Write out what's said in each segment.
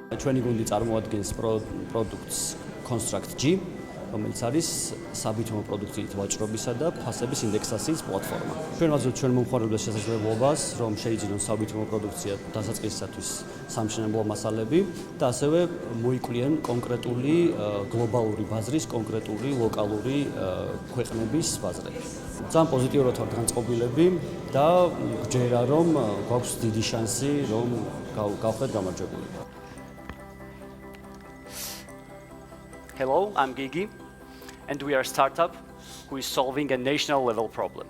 ჩვენი გუნდი წარმოადგენს პროდუქტს CONSTRUCT.GE, რომელიც არის საბითმო პროდუქციით ვაჭრობისა და ფასების ინდექსაციის პლატფორმა. ჩვენ ვაძლევთ ჩვენ მომხმარებელს შესაძლებლობას, რომ შეიძინონ საბითმო პროდუქცია დასაწყისისათვის სამშენებლო მასალები და ასევე მოიკვლიენ კონკრეტული გლობალური ბაზრის, კონკრეტული ლოკალური ქვეყნების ბაზრები. ძალიან პოზიტიურად ვართ განწყობილები და გჯერა, რომ გვაქვს დიდი შანსი, რომ გავხდეთ გამარჯვებული. Hello, I'm Gigi, and we are a startup who is solving a national level problem.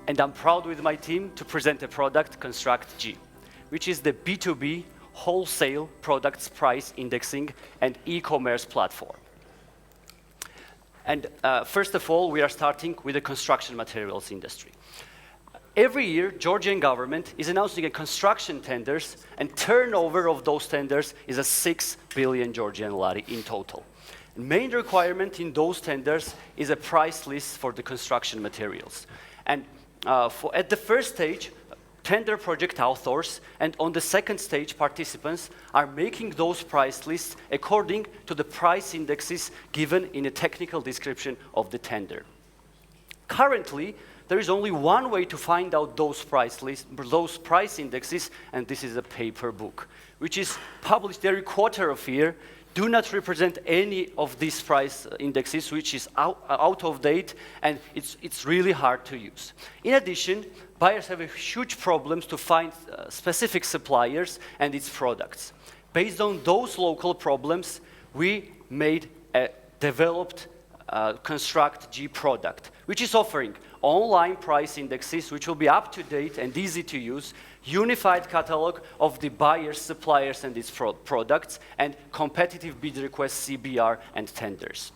And I'm proud with my team to present a product, CONSTRUCT.GE, which is the B2B wholesale products price indexing and e-commerce platform. And first of all, we are starting with the construction materials industry. Every year, Georgian government is announcing a construction tenders, and turnover of those tenders is a 6 billion Georgian lari in total. Main requirement in those tenders is a price list for the construction materials. And at the first stage, tender project authors and on the second stage, participants are making those price lists according to the price indexes given in a technical description of the tender. Currently, there is only one way to find out those price lists, those price indexes, and this is a paper book, which is published every quarter of year. Do not represent any of these price indexes, which is out of date, and it's really hard to use. In addition, buyers have a huge problems to find specific suppliers and its products. Based on those local problems, we made a developed CONSTRUCT.GE product, which is offering online price indexes, which will be up to date and easy to use, unified catalog of the buyers, suppliers, and its products, and competitive bid requests, CBR, and tenders.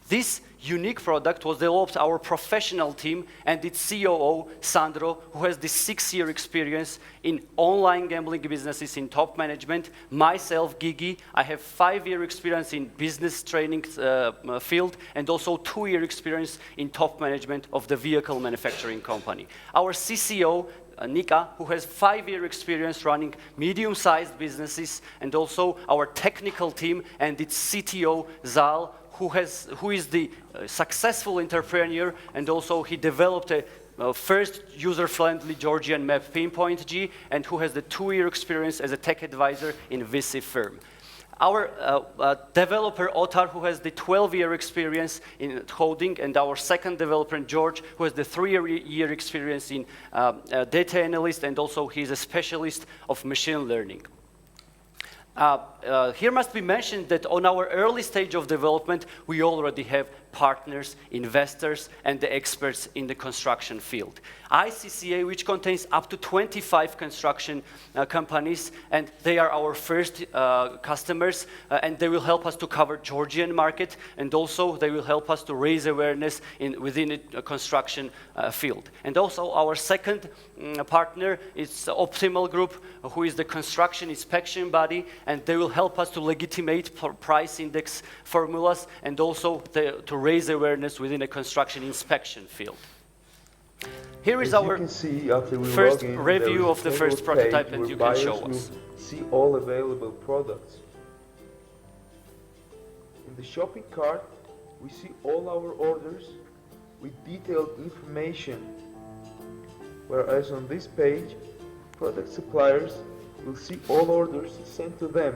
This unique product was developed our professional team and its COO, Sandro, who has this 6-year experience in online gambling businesses in top management. Myself, Gigi, I have 5-year experience in business training field and also 2-year experience in top management of the vehicle manufacturing company. Our CCO, Nika, who has 5-year experience running medium-sized businesses, and also our technical team and its CTO, Zal, who is the successful entrepreneur, and also he developed a first user-friendly Georgian map, Pinpoint.GE, and who has the 2-year experience as a tech advisor in VC firm. Our developer, Otar, who has the 12-year experience in coding, and our second developer, George, who has the 3-year experience in data analyst, and also he's a specialist of machine learning. Here must be mentioned that on our early stage of development, we already have partners, investors, and the experts in the construction field. ICCA, which contains up to 25 construction companies, and they are our first customers, and they will help us to cover Georgian market, and also they will help us to raise awareness within the construction field. And also our second partner is Optimal Group, who is the construction inspection body, and they will help us to legitimate price index formulas and also to raise awareness within the construction inspection field. Here is our first review of the first prototype, and you can show us. See all available products. In the shopping cart, we see all our orders with detailed information, whereas on this page, product suppliers will see all orders sent to them,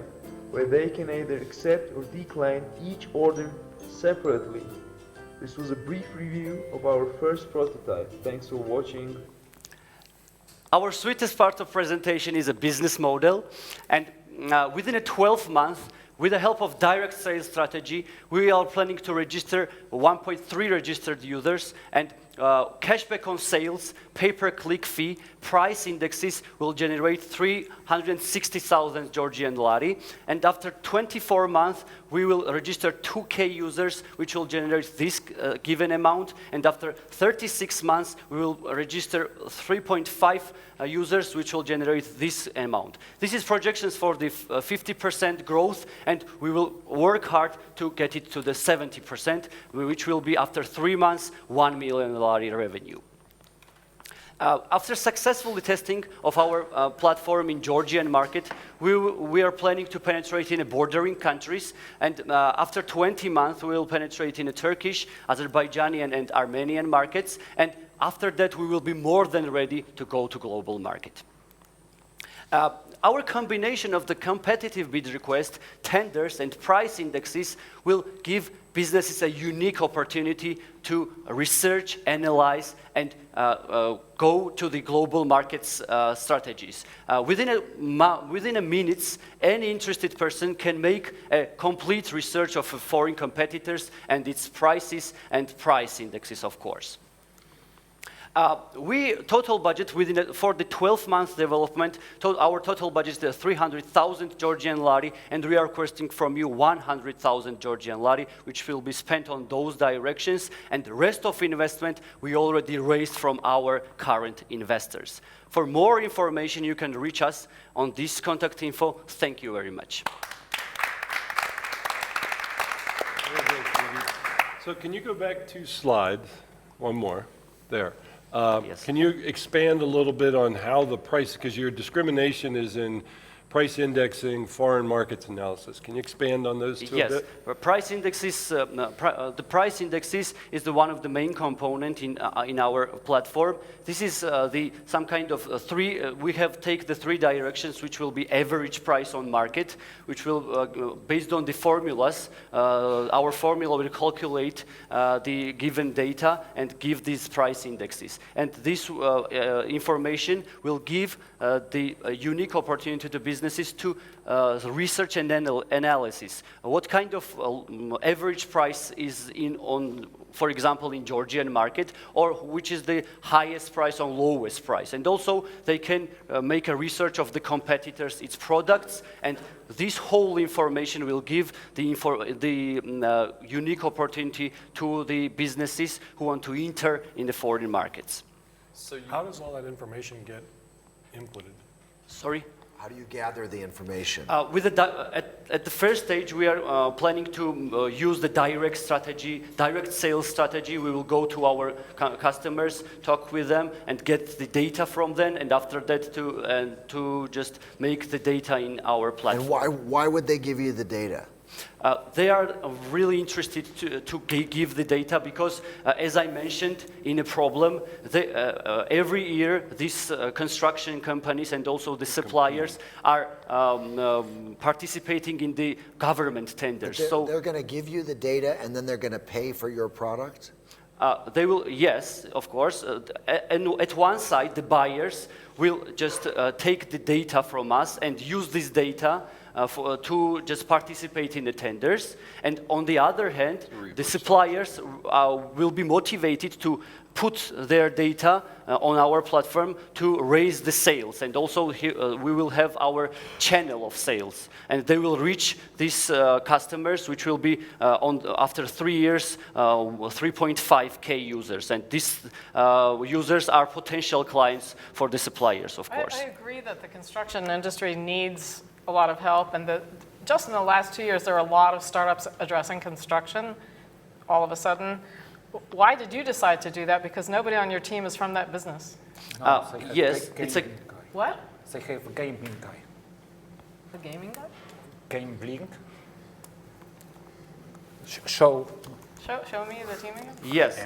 where they can either accept or decline each order separately. This was a brief review of our first prototype. Thanks for watching. Our sweetest part of presentation is a business model, and within a 12 months, with the help of direct sales strategy, we are planning to register 1.3 registered users, and cashback on sales, pay-per-click fee, price indexes will generate 360,000 Georgian lari. And after 24 months, we will register 2K users, which will generate this given amount. And after 36 months, we will register 3.5 users, which will generate this amount. This is projections for the 50% growth, and we will work hard to get it to the 70%, which will be after 3 months, 1 million lari revenue. After successfully testing of our platform in Georgian market, we are planning to penetrate in bordering countries, and after 20 months we will penetrate in the Turkish, Azerbaijani and Armenian markets, and after that we will be more than ready to go to global market. Our combination of the competitive bid request, tenders and price indexes will give businesses a unique opportunity to research, analyze, and go to the global markets strategies. Within a minute, any interested person can make a complete research of foreign competitors and its prices and price indexes, of course. Total budget for the 12-month development, our total budget is 300,000 Georgian lari, and we are requesting from you 100,000 Georgian lari, which will be spent on those directions, and the rest of investment we already raised from our current investors. For more information, you can reach us on this contact info. Thank you very much. So can you go back 2 slides, one more, there. Yes. Can you expand a little bit on how the price, because your discrimination is in price indexing, foreign markets analysis. Can you expand on those two a bit? Yes, price indexes, the price indexes is the one of the main component in our platform. This is some kind of we have taken the 3 directions, which will be average price on market, which will, based on the formulas, our formula will calculate the given data and give these price indexes. And this information will give the unique opportunity to businesses to research and analysis. What kind of average price is for example, in Georgian market, or which is the highest price or lowest price. And also they can make a research of the competitors, its products, and this whole information will give the unique opportunity to the businesses who want to enter in the foreign markets. So how does all that information get inputted? Sorry? How do you gather the information? At the first stage, we are planning to use the direct sales strategy. We will go to our customers, talk with them, and get the data from them, and after that to just make the data in our platform. And why would they give you the data? They are really interested to give the data because, as I mentioned in a problem, every year these construction companies and also the suppliers are participating in the government tenders. So they're going to give you the data and then they're going to pay for your product? They will, yes, of course. And at one side, the buyers will just take the data from us and use this data to just participate in the tenders. And on the other hand, the suppliers will be motivated to put their data on our platform to raise the sales. And also we will have our channel of sales. And they will reach these customers, which will be after 3 years, 3.5K users. And these users are potential clients for the suppliers, of course. I agree that the construction industry needs a lot of help, and just in the last 2 years, there are a lot of startups addressing construction all of a sudden. Why did you decide to do that? Because nobody on your team is from that business. Yes, it's a... What? They have a gaming guy. The gaming guy? Game Blink. Show. Show me the team again? Yes.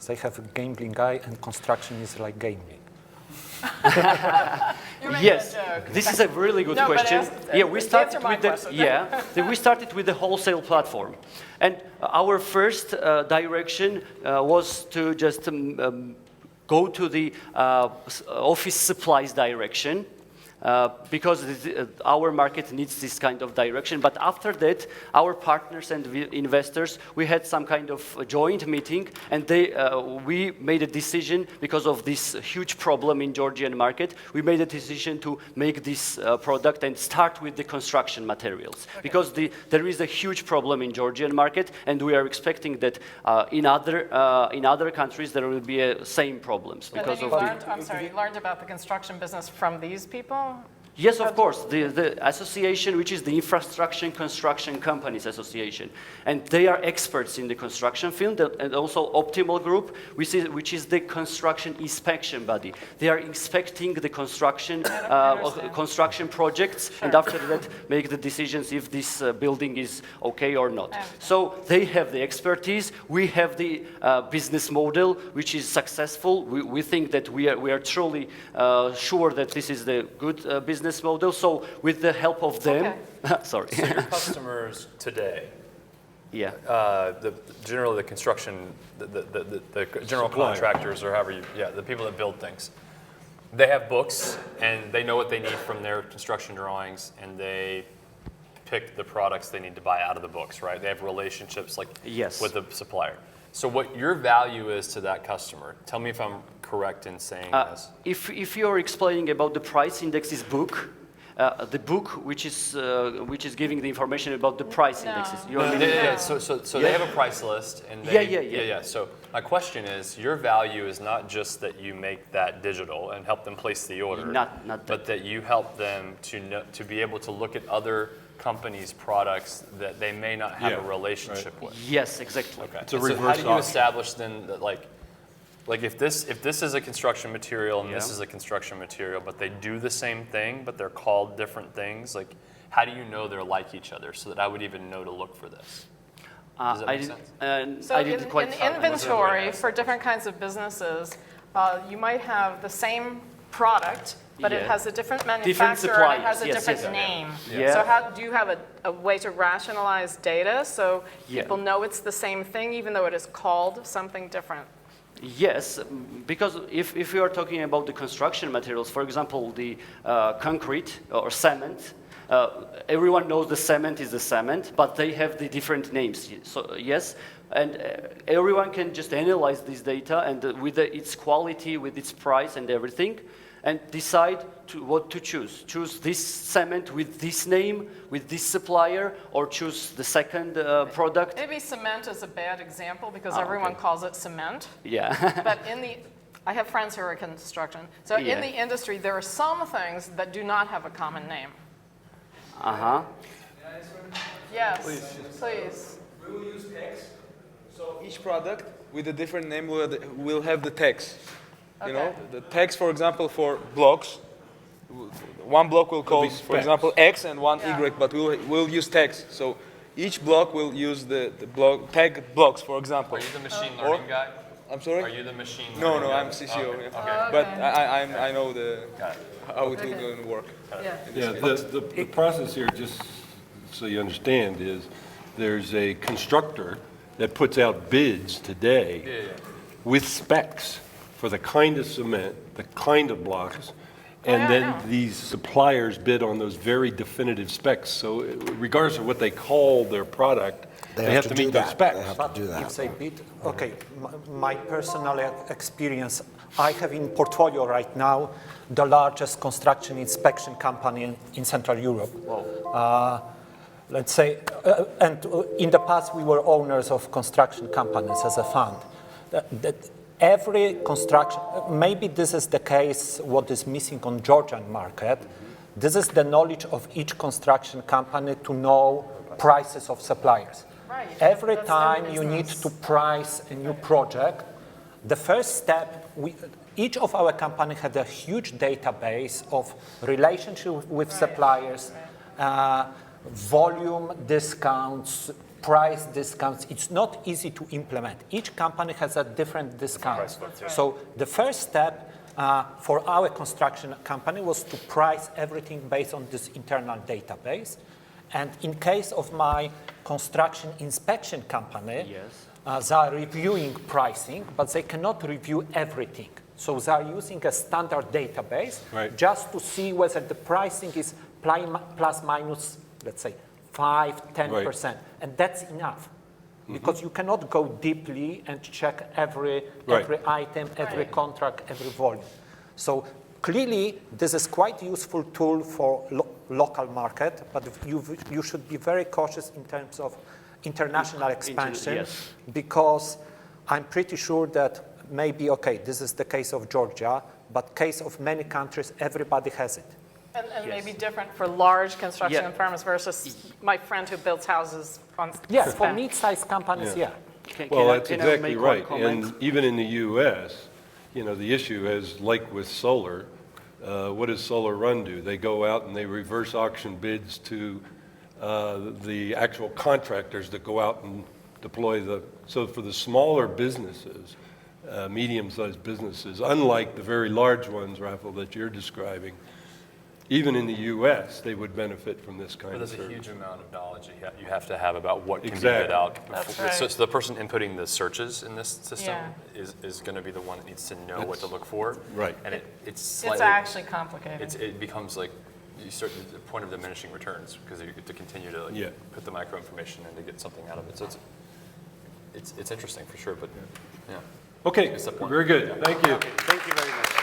They have a gambling guy, and construction is like gaming. Yes, this is a really good question. We started with the wholesale platform, and our first direction was to just go to the office supplies direction. Because our market needs this kind of direction. But after that, our partners and investors, we had some kind of joint meeting, and we made a decision because of this huge problem in Georgian market. We made a decision to make this product and start with the construction materials. Okay. Because there is a huge problem in Georgian market, and we are expecting that in other countries there will be same problems. Because you learned about the construction business from these people? Yes, of course. The association, which is the Infrastructure and Construction Companies Association, and they are experts in the construction field, and also Optimal Group, which is the construction inspection body. They are inspecting the construction projects, and after that make the decisions if this building is okay or not. So they have the expertise. We have the business model, which is successful. We think that we are truly sure that this is the good business model. So with the help of them, sorry. So your customers today, Yeah. Generally the construction, the general contractors or however the people that build things, they have books and they know what they need from their construction drawings and they pick the products they need to buy out of the books, right? They have relationships like with the supplier. So what your value is to that customer, tell me if I'm correct in saying this. If you're explaining about the price indexes book, the book which is giving the information about the price indexes. So they have a price list and they, So my question is, your value is not just that you make that digital and help them place the order, but that you help them to be able to look at other companies' products that they may not have a relationship with. Yes, exactly. Okay. So how do you establish then that like if this is a construction material and this is a construction material, but they do the same thing, but they're called different things, like how do you know they're like each other so that I would even know to look for this? Does that make sense? So in inventory for different kinds of businesses, you might have the same product, but it has a different manufacturer and it has a different name. So how do you have a way to rationalize data so people know it's the same thing even though it is called something different? Yes, because if we are talking about the construction materials, for example, the concrete or cement, everyone knows the cement is the cement, but they have the different names. So yes, and everyone can just analyze this data and with its quality, with its price and everything, and decide what to choose. Choose this cement with this name, with this supplier, or choose the second product. Maybe cement is a bad example because everyone calls it cement. Yeah. But I have friends who are in construction. So in the industry, there are some things that do not have a common name. Yes, please. We will use tags. So each product with a different name will have the tags. You know, the tags, for example, for blocks. One block will call, for example, X and one Y, but we'll use tags. So each block will use the block tag blocks, for example. Are you the machine learning guy? I'm sorry? Are you the machine learning No, guy? I'm CCO. Okay. But I know how it will go and work. The process here, just so you understand, is there's a constructor that puts out bids today with specs for the kind of cement, the kind of blocks, and then these suppliers bid on those very definitive specs. So regardless of what they call their product, they have to meet those specs. They have to do that. If they bid, okay, my personal experience, I have in portfolio right now the largest construction inspection company in Central Europe. Let's say, and in the past we were owners of construction companies as a fund. Every construction, maybe this is the case, what is missing on Georgian market. This is the knowledge of each construction company to know prices of suppliers. Right. Every time you need to price a new project, the first step, each of our company had a huge database of relationship with suppliers, volume discounts, price discounts. It's not easy to implement. Each company has a different discount. So the first step for our construction company was to price everything based on this internal database. And in case of my construction inspection company, they are reviewing pricing, but they cannot review everything. So they are using a standard database just to see whether the pricing is plus minus, let's say, 5–10%, and that's enough, because you cannot go deeply and check every item, every contract, every volume. So clearly, this is quite useful tool for local market, but you should be very cautious in terms of international expansion, because I'm pretty sure that maybe, okay, this is the case of Georgia, but case of many countries, everybody has it. And maybe different for large construction Yeah. firms versus my friend who builds houses on Yes, for spec. mid-sized companies, yeah. Well, that's can I exactly make one right. comment? And even in the U.S., the issue is like with solar. What does Solar Run do? They go out and they reverse auction bids to the actual contractors that go out and deploy the. So for the smaller businesses, medium-sized businesses, unlike the very large ones, Rafael, that you're describing, even in the U.S., they would benefit from this kind But of there's a service. huge amount of knowledge you have to have about what can be Exactly. bid out. That's So right. the person inputting the searches in this system is going to be the one that needs to know what to look for. Right. And it's It's slightly, actually complicated. it becomes like you start at the point of diminishing returns because you get to continue to Yeah. put the micro information in to get something out of it. So it's interesting for sure, but yeah. Okay, It's the point. very good. Thank you. Thank you very much.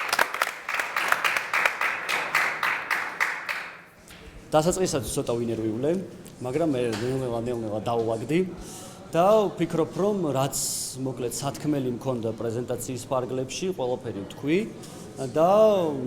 დასაწყისად ცოტა ვინერვიულე, მაგრამ მე ნელ-ნელა დავუვაგდი და ვფიქრობ, რომ რაც მოკლედ სათქმელი მქონდა პრეზენტაციის ფარგლებში, ყველაფერი ვთქვი და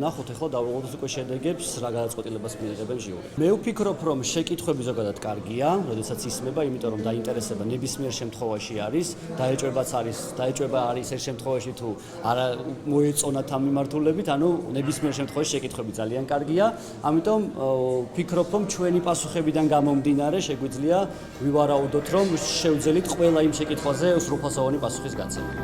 ნახოთ ახლა დავუვაგოთ უკვე შედეგებს, რა გადაწყვეტილებას მიიღებენ ჟიური. მე ვფიქრობ, რომ შეკითხვები ზოგადად კარგია, როდესაც ისმება, იმიტომ რომ დაინტერესება ნებისმიერ შემთხვევაში არის, დაეჭვება არის ერთ შემთხვევაში თუ არა მოეწონათ ამ მიმართულებით, ანუ ნებისმიერ შემთხვევაში შეკითხვები ძალიან კარგია, ამიტომ ვფიქრობ, რომ ჩვენი პასუხებიდან გამომდინარე შეგვიძლია ვივარაუდოთ, რომ შევძელით ყველა იმ შეკითხვაზე სრულფასოვანი პასუხის გაცემა.